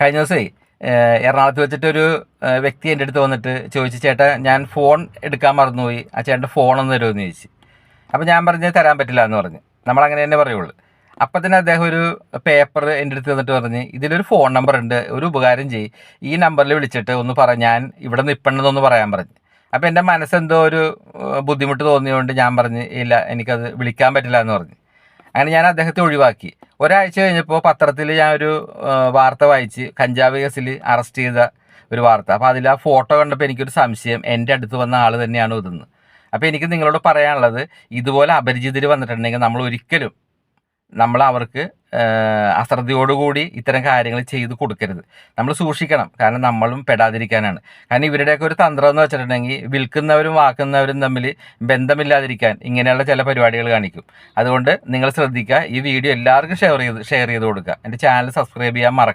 കഴിഞ്ഞ ദിവസമേ എറണാകുളത്ത് വെച്ചിട്ടൊരു വ്യക്തി എൻ്റെ അടുത്ത് വന്നിട്ട് ചോദിച്ചു, ചേട്ടാ ഞാൻ ഫോൺ എടുക്കാൻ മറന്നുപോയി, ആ ചേട്ടൻ്റെ ഫോണൊന്ന് തരുമെന്ന് ചോദിച്ചു. അപ്പോൾ ഞാൻ പറഞ്ഞ് തരാൻ പറ്റില്ല എന്ന് പറഞ്ഞു. നമ്മളങ്ങനെ തന്നെ പറയുള്ളൂ. അപ്പം തന്നെ അദ്ദേഹം ഒരു പേപ്പർ എൻ്റെ അടുത്ത് വന്നിട്ട് പറഞ്ഞ്, ഇതിലൊരു ഫോൺ നമ്പർ ഉണ്ട്, ഒരു ഉപകാരം ചെയ്യ്, ഈ നമ്പറിൽ വിളിച്ചിട്ട് ഒന്ന് പറ, ഞാൻ ഇവിടെ നിൽപ്പണമെന്നൊന്ന് പറയാൻ പറഞ്ഞു. അപ്പോൾ എൻ്റെ മനസ്സെന്തോ ഒരു ബുദ്ധിമുട്ട് തോന്നിയതുകൊണ്ട് ഞാൻ പറഞ്ഞ്, ഇല്ല എനിക്കത് വിളിക്കാൻ പറ്റില്ല എന്ന് പറഞ്ഞു. അങ്ങനെ ഞാൻ അദ്ദേഹത്തെ ഒഴിവാക്കി. ഒരാഴ്ച കഴിഞ്ഞപ്പോൾ പത്രത്തിൽ ഞാനൊരു വാർത്ത വായിച്ച്, കഞ്ചാവ് കേസിൽ അറസ്റ്റ് ചെയ്ത ഒരു വാർത്ത. അപ്പോൾ അതിൽ ആ ഫോട്ടോ കണ്ടപ്പോൾ എനിക്കൊരു സംശയം, എൻ്റെ അടുത്ത് വന്ന ആൾ തന്നെയാണോ ഇതെന്ന്. അപ്പോൾ എനിക്ക് നിങ്ങളോട് പറയാനുള്ളത്, ഇതുപോലെ അപരിചിതർ വന്നിട്ടുണ്ടെങ്കിൽ നമ്മൾ അവർക്ക് അശ്രദ്ധയോടുകൂടി ഇത്തരം കാര്യങ്ങൾ ചെയ്ത് കൊടുക്കരുത്. നമ്മൾ സൂക്ഷിക്കണം, കാരണം നമ്മളും പെടാതിരിക്കാനാണ്. കാരണം ഇവരുടെയൊക്കെ ഒരു തന്ത്രം എന്ന് വെച്ചിട്ടുണ്ടെങ്കിൽ, വിൽക്കുന്നവരും വാക്കുന്നവരും തമ്മിൽ ബന്ധമില്ലാതിരിക്കാൻ ഇങ്ങനെയുള്ള ചില പരിപാടികൾ കാണിക്കും. അതുകൊണ്ട് നിങ്ങൾ ശ്രദ്ധിക്കുക. ഈ വീഡിയോ എല്ലാവർക്കും ഷെയർ ചെയ്ത് കൊടുക്കുക. എൻ്റെ ചാനൽ സബ്സ്ക്രൈബ് ചെയ്യാൻ മറക്കരുത്.